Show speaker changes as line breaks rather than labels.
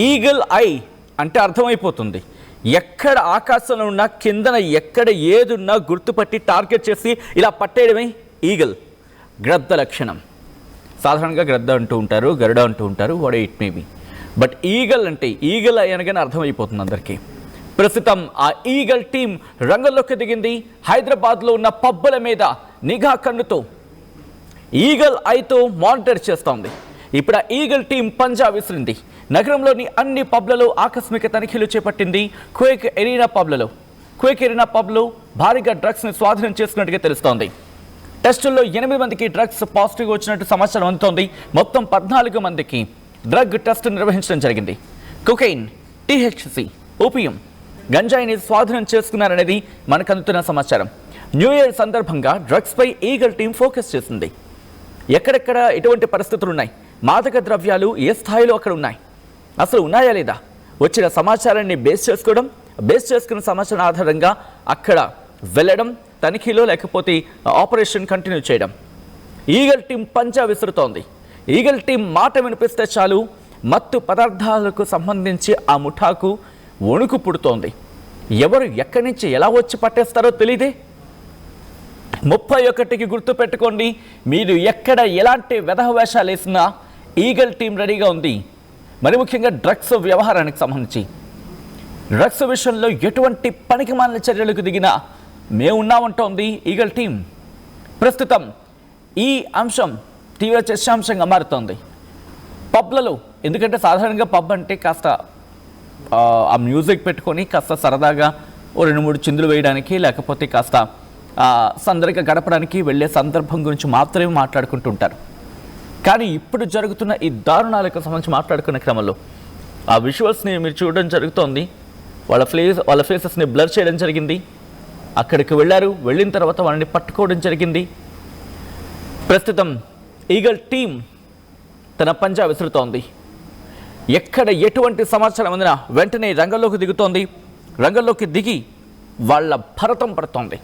Eagle I అంటే అర్థమైపోతుంది. ఎక్కడ ఆకాశంలో ఉన్నా కిందన ఎక్కడ ఏదున్నా గుర్తుపట్టి టార్గెట్ చేసి ఇలా పట్టేయడమే ఈగల్. గ్రద్ద లక్షణం. సాధారణంగా గ్రద్ద అంటూ ఉంటారు, గరుడ అంటూ ఉంటారు, what it may be. But eagle అంటే ఈగల్ ఐ అనగానే అర్థమైపోతుంది అందరికీ. ప్రస్తుతం ఆ ఈగల్ టీం రంగంలోకి దిగింది. హైదరాబాద్లో ఉన్న పబ్బుల మీద నిఘా కన్నుతో ఈగల్ ఐతో మానిటర్ చేస్తోంది. ఇప్పుడు ఆ ఈగల్ టీం పంజా విసిరింది. నగరంలోని అన్ని పబ్లలో ఆకస్మిక తనిఖీలు చేపట్టింది. క్వేక్ ఎరీనా పబ్లో భారీగా డ్రగ్స్ని స్వాధీనం చేసుకున్నట్టుగా తెలుస్తోంది. టెస్టుల్లో 8 మందికి డ్రగ్స్ పాజిటివ్ వచ్చినట్టు సమాచారం అందుతోంది. మొత్తం 14 మందికి డ్రగ్ టెస్ట్ నిర్వహించడం జరిగింది. కొకైన్, THC, ఓపియం, గంజాయిని స్వాధీనం చేసుకున్నారనేది మనకు అందుతున్న సమాచారం. న్యూ ఇయర్ సందర్భంగా డ్రగ్స్పై ఈగల్ టీం ఫోకస్ చేసింది. ఎక్కడెక్కడ ఎటువంటి పరిస్థితులు ఉన్నాయి, మాదక ద్రవ్యాలు ఏ స్థాయిలో అక్కడ ఉన్నాయి, అసలు ఉన్నాయా లేదా, వచ్చిన సమాచారాన్ని బేస్ చేసుకున్న సమాచారం ఆధారంగా అక్కడ వెళ్ళడం, తనిఖీలో లేకపోతే ఆపరేషన్ కంటిన్యూ చేయడం. ఈగల్ టీం పంజా విసురుతోంది. ఈగల్ టీం మాట వినిపిస్తే చాలు మత్తు పదార్థాలకు సంబంధించి ఆ ముఠాకు వణుకు పుడుతోంది. ఎవరు ఎక్కడి నుంచి ఎలా వచ్చి పట్టేస్తారో తెలియదే. 31కి గుర్తు పెట్టుకోండి. మీరు ఎక్కడ ఎలాంటి వెధవేషాలు వేసినా ఈగల్ టీం రెడీగా ఉంది. మరి ముఖ్యంగా డ్రగ్స్ వ్యవహారానికి సంబంధించి డ్రగ్స్ విషయంలో ఎటువంటి పనికిమాలిన చర్యలకు దిగినా మేమున్నామంటోంది ఈగల్ టీం. ప్రస్తుతం ఈ అంశం తీవ్ర చర్చాంశంగా మారుతోంది పబ్లలో. ఎందుకంటే సాధారణంగా పబ్ అంటే కాస్త ఆ మ్యూజిక్ పెట్టుకొని కాస్త సరదాగా ఓ 2-3 చిందులు వేయడానికి, లేకపోతే కాస్త సందడిగా గడపడానికి వెళ్ళే సందర్భం గురించి మాత్రమే మాట్లాడుకుంటూ ఉంటారు. కానీ ఇప్పుడు జరుగుతున్న ఈ దారుణాలకు సంబంధించి మాట్లాడుకునే క్రమంలో ఆ విజువల్స్ని మీరు చూడడం జరుగుతోంది. వాళ్ళ ఫేసెస్ని బ్లర్ చేయడం జరిగింది. అక్కడికి వెళ్ళిన తర్వాత వాళ్ళని పట్టుకోవడం జరిగింది. ప్రస్తుతం ఈగల్ టీం తన పంజా విసురుతోంది. ఎక్కడ ఎటువంటి సమాచారం అందినా వెంటనే రంగంలోకి దిగుతోంది. రంగంలోకి దిగి వాళ్ళ భరతం పడుతోంది.